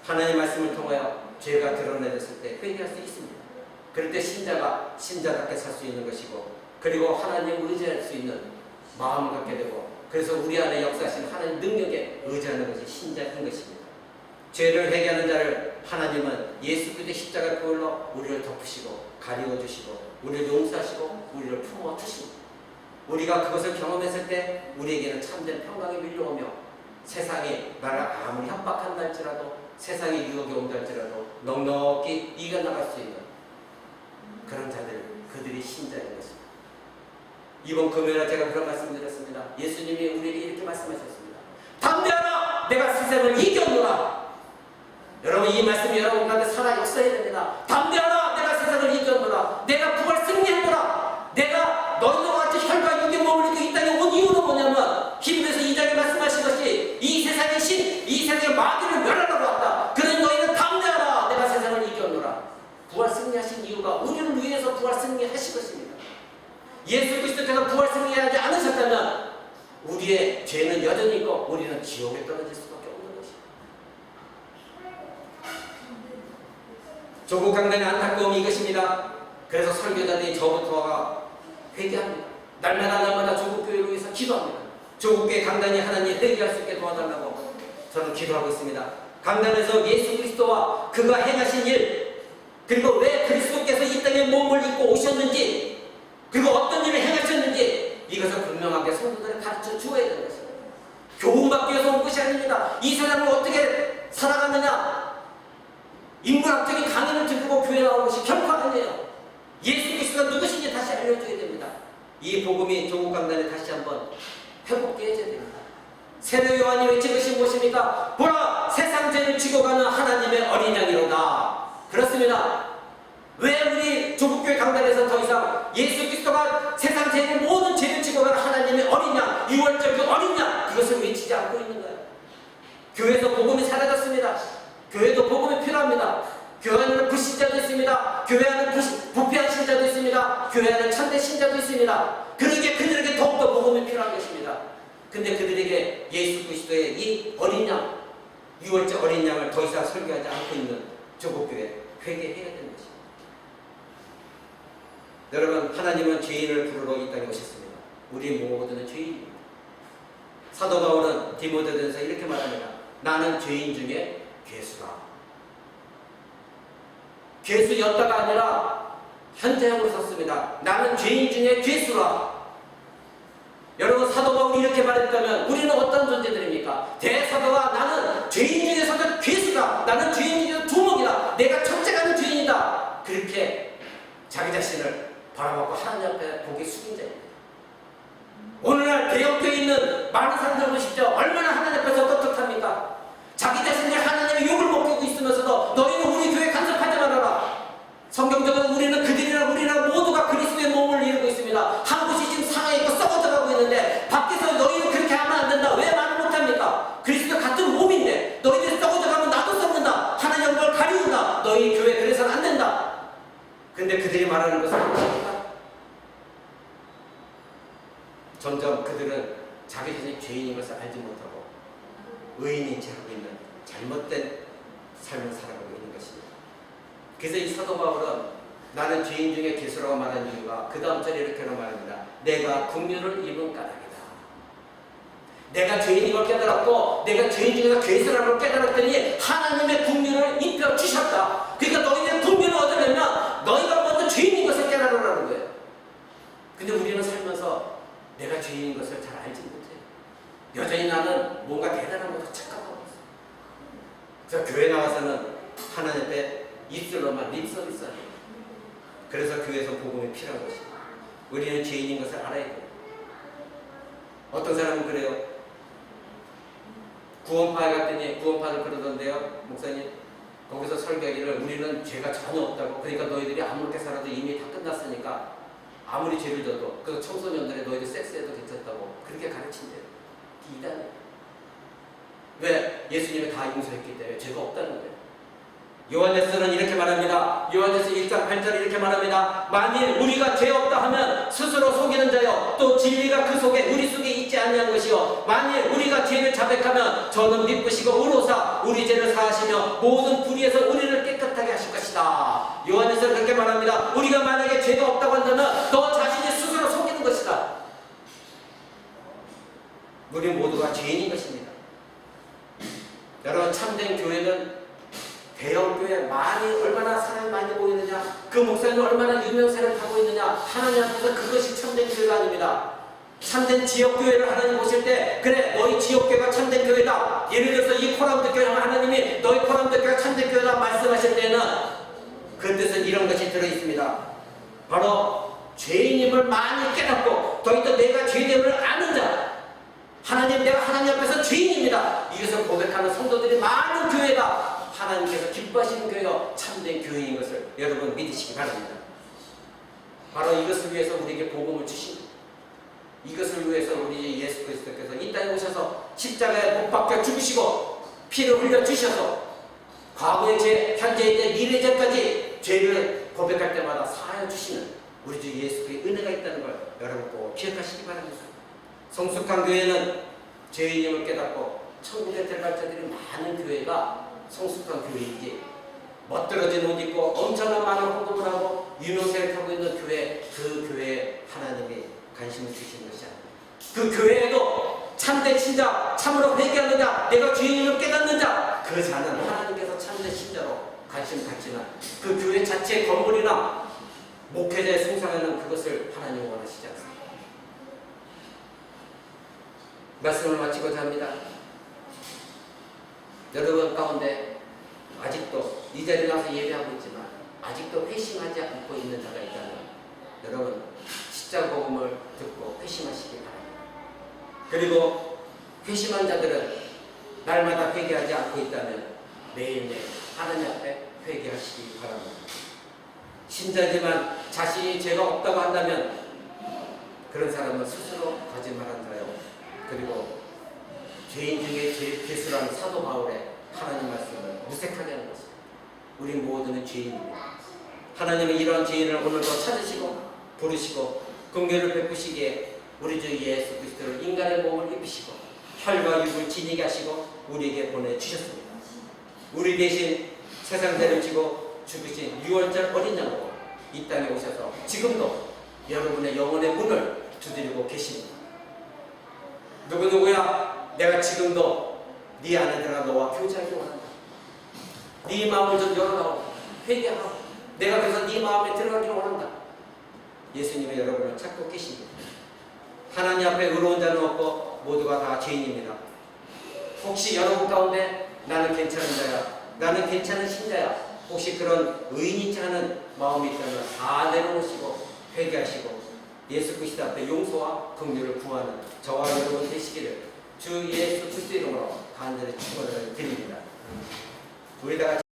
하나님 말씀을 통하여 죄가 드러내졌을 때 회개할 수 있습니다. 그럴 때 신자가 신자답게 살 수 있는 것이고, 그리고 하나님을 의지할 수 있는 마음을 갖게 되고, 그래서 우리 안에 역사하신 하나님 능력에 의지하는 것이 신자인 것입니다. 죄를 회개하는 자를 하나님은 예수 그리스도의 십자가 보혈로 우리를 덮으시고 가리워 주시고 우리를 용서하시고 우리를 품어 주시고, 우리가 그것을 경험했을 때 우리에게는 참된 평강이 밀려오며 세상이 나를 아무리 협박한다 할지라도, 세상이 유혹이 온다 할지라도 넉넉히 이겨나갈 수 있는 그런 자들, 그들이 신자인 것입니다. 이번 금요일에 제가 그런 말씀을 드렸습니다. 예수님이 우리에게 이렇게 말씀하셨습니다. 담대하라, 내가 세상을 이겼노라. 여러분, 이 말씀이 여러분 가운데 살아 역사해야 됩니다. 담대하라, 내가 세상을 이겼노라. 내가 부활 승리했노라. 내가 너희와 같이 혈과 육에 머물리고 이 땅에 온 이유는 뭐냐면 히브리서 2장에 말씀하신 것이 이 세상의 신, 이 세상의 마귀를 멸하라고 왔다. 그런 너희는 담대하라, 내가 세상을 이겼노라. 부활 승리하신 이유가 우리를 위해서 부활 승리하신 것입니다. 예수 그리스도께서 부활 승리하지 않으셨다면 우리의 죄는 여전히 있고 우리는 지옥에 떨어질 수밖에 없는 것입니다. 조국 강단의 안타까움이 이것입니다. 그래서 설교자들이 저부터가 회개합니다. 날마다 조국 교회를 위해서 기도합니다. 조국교회 강단이 하나님 회개할 수 있게 도와달라고 저는 기도하고 있습니다. 강단에서 예수 그리스도와 그가 행하신 일, 그리고 왜 그리스도께서 이 땅에 몸을 입고 오셨는지, 그리고 어떤 일을 행하셨는지 이것을 분명하게 성도들에 가르쳐 주어야 되는 것입니다. 교훈받기 위해서 온 것이 아닙니다. 이 사람을 어떻게 살아가느냐, 인문학적인 강의를 듣고 교회에 나온 것이 결코 아니에요. 예수 그리스도가 누구신지 다시 알려줘야 됩니다. 이 복음이 조국 강단에 다시 한번 회복되어야 됩니다. 세례 요한이 외친 것이 무엇입니까? 보라, 세상 죄를 지고 가는 하나님의 어린 양이로다. 그렇습니다. 왜 우리 조국교회 강단에서 더 이상 예수 그리스도가 세상 죄의 모든 죄를 지고 가는 하나님의 어린 양, 유월절 그 어린 양, 그것을 외치지 않고 있는 거예요? 교회에서 복음이 사라졌습니다. 교회도 복음이 필요합니다. 교회 안에는 불신자도 있습니다. 교회 안에는 부패한 신자도 있습니다. 교회 안에는 참된 신자도 있습니다. 그러기에 그들에게 더욱더 복음이 필요한 것입니다. 근데 그들에게 예수 그리스도의 이 어린 양, 유월절 어린 양을 더 이상 설교하지 않고 있는 조국교회, 회개해야 되는 것입니다. 여러분, 하나님은 죄인을 부르러 이 땅에 오셨습니다. 우리 모두는 죄인입니다. 사도 바울은 디모데전서 이렇게 말합니다. 나는 죄인 중에 괴수다. 괴수였다가 아니라 현재형으로 썼습니다. 나는 죄인 중에 괴수라. 여러분, 사도 바울이 이렇게 말했다면 우리는 어떤 존재들입니까? 대사도가 나는 죄인 중에서도 괴수다. 나는 죄인 중에서 두목이다. 내가 첫째가는 죄인이다. 그렇게 자기 자신을 바라보고 하나님 앞에 고개 숙인 자입니다. 오늘날 개혁교에 있는 많은 사람들 보십시오. 얼마나 근데 그들이 말하는 것은 무엇입니까? 점점 그들은 자기 자신이 죄인인 것을 알지 못하고 의인인 채 하고 있는 잘못된 삶을 살아가고 있는 것입니다. 그래서 이 사도 바울은 나는 죄인 중에 괴수라고 말한 이유가 그 다음 절에 이렇게 말합니다. 내가 긍휼을 입은 까닭이다. 내가 죄인인 걸 깨달았고 내가 죄인 중에서 괴수라는 걸 깨달았더니 하나님의 긍휼을 입혀 주셨다. 그러니까 너희의 긍휼을 얻으려면 너희가 먼저 죄인인 것을 깨달으라는 거예요. 근데 우리는 살면서 내가 죄인인 것을 잘 알지 못해요. 여전히 나는 뭔가 대단한 것도 착각하고 있어요. 그래서 교회 나와서는 하나님 앞에 입술로만 립서비스하는. 그래서 교회에서 복음이 필요한 것입니다. 우리는 죄인인 것을 알아야 돼요. 어떤 사람은 그래요. 구원파에 갔더니 구원파들 그러던데요. 목사님 거기서 설교하기를 우리는 죄가 전혀 없다고. 그러니까 너희들이 아무렇게 살아도 이미 다 끝났으니까 아무리 죄를 져도 그 청소년들의 너희들 섹스해도 괜찮다고 그렇게 가르친대요. 이단이에요. 왜? 예수님이 다 용서했기 때문에 죄가 없다는 거예요. 요한에서는 이렇게 말합니다. 요한에서 1장 8절에 이렇게 말합니다. 만일 우리가 죄 없다 하면 스스로 속이는 자요 또 진리가 그 속에 우리 속에 있지 아니한 것이요 만일 우리가 죄를 자백하면 저는 미쁘시고 의로사 우리 죄를 사하시며 모든 불의에서 우리를 깨끗하게 하실 것이다. 요한에서는 그렇게 말합니다. 우리가 만약에 죄가 없다고 한다면 너 자신이 스스로 속이는 것이다. 우리 모두가 죄인인 것입니다. 여러분 참된 교회는 대형교회 얼마나 사람이 많이 모이느냐, 그 목사님은 얼마나 유명세를 타고 있느냐, 하나님 앞에서 그것이 참된 교회가 아닙니다. 참된 지역교회를 하나님 보실 때 그래 너희 지역교회가 참된 교회다. 예를 들어서 이 코람드 교회 하나님이 너희 코람드 교회가 참된 교회다 말씀하실 때는 그 뜻은 이런 것이 들어있습니다. 바로 죄인임을 많이 깨닫고 더욱더 내가 죄됨을 아는 자, 하나님 내가 하나님 앞에서 죄인입니다. 이것을 고백하는 성도들이 많은 교회가 하나님께서 기뻐하시는 교회가 참된 교회인 것을 여러분 믿으시기 바랍니다. 바로 이것을 위해서 우리에게 복음을 주신, 이것을 위해서 우리 예수 그리스도께서 이 땅에 오셔서 십자가에 못 박혀 죽으시고 피를 흘려 주셔서 과거의 죄, 현재의 죄, 미래의 죄까지 죄를 고백할 때마다 사하여 주시는 우리 주 예수의 은혜가 있다는 걸 여러분 꼭 기억하시기 바랍니다. 성숙한 교회는 죄인임을 깨닫고 천국에 들어갈 자들이 많은 교회가 성숙한 교회이지, 멋들어진 옷 입고 엄청난 많은 헌금을 하고 유명세를 타고 있는 교회, 그 교회에 하나님이 관심을 주시는 것이 아닙니다. 그 교회에도 참된 신자, 참으로 회개하는 자, 내가 죄인임을 깨닫는 자, 그 자는 하나님께서 참된 신자로 관심 갖지만 그 교회 자체의 건물이나 목회자의 승상에는 그것을 하나님 원하시지 않습니다. 말씀을 마치고자 합니다. 여러분 가운데 아직도 이 자리에 나와서 예배하고 있지만 아직도 회심하지 않고 있는 자가 있다면 여러분 십자복음을 듣고 회심하시기 바랍니다. 그리고 회심한 자들은 날마다 회개하지 않고 있다면 매일매일 하나님 앞에 회개하시기 바랍니다. 신자지만 자신이 죄가 없다고 한다면 그런 사람은 스스로 거짓말한 자요, 그리고 죄인 중에 제일 괴수라는 사도 바울의 하나님 말씀을 무색하게 하는 것입니다. 우리 모두는 죄인입니다. 하나님은 이러한 죄인을 오늘도 찾으시고 부르시고 긍휼을 베푸시기에 우리 주 예수 그리스도를 인간의 몸을 입히시고 혈과 육을 지니게 하시고 우리에게 보내주셨습니다. 우리 대신 세상 죄를 지고 죽으신 유월절 어린 양으로 이 땅에 오셔서 지금도 여러분의 영혼의 문을 두드리고 계십니다. 누구누구야, 내가 지금도 네 안에 들어가 너와 교제하기 원한다. 네 마음을 좀 열어다오. 회개하고 내가 그래서 네 마음에 들어가기를 원한다. 예수님이 여러분을 찾고 계십니다. 하나님 앞에 의로운 자는 없고 모두가 다 죄인입니다. 혹시 여러분 가운데 나는 괜찮은 자야, 나는 괜찮은 신자야, 혹시 그런 의인이지 않은 마음이 있다면 다 내려놓으시고 회개하시고 예수 그리스도 앞에 용서와 긍휼을 구하는 저와 여러분 되시기를 주 예수 그리스도 이름으로 간절히 축원을 드립니다. 우리 다 같이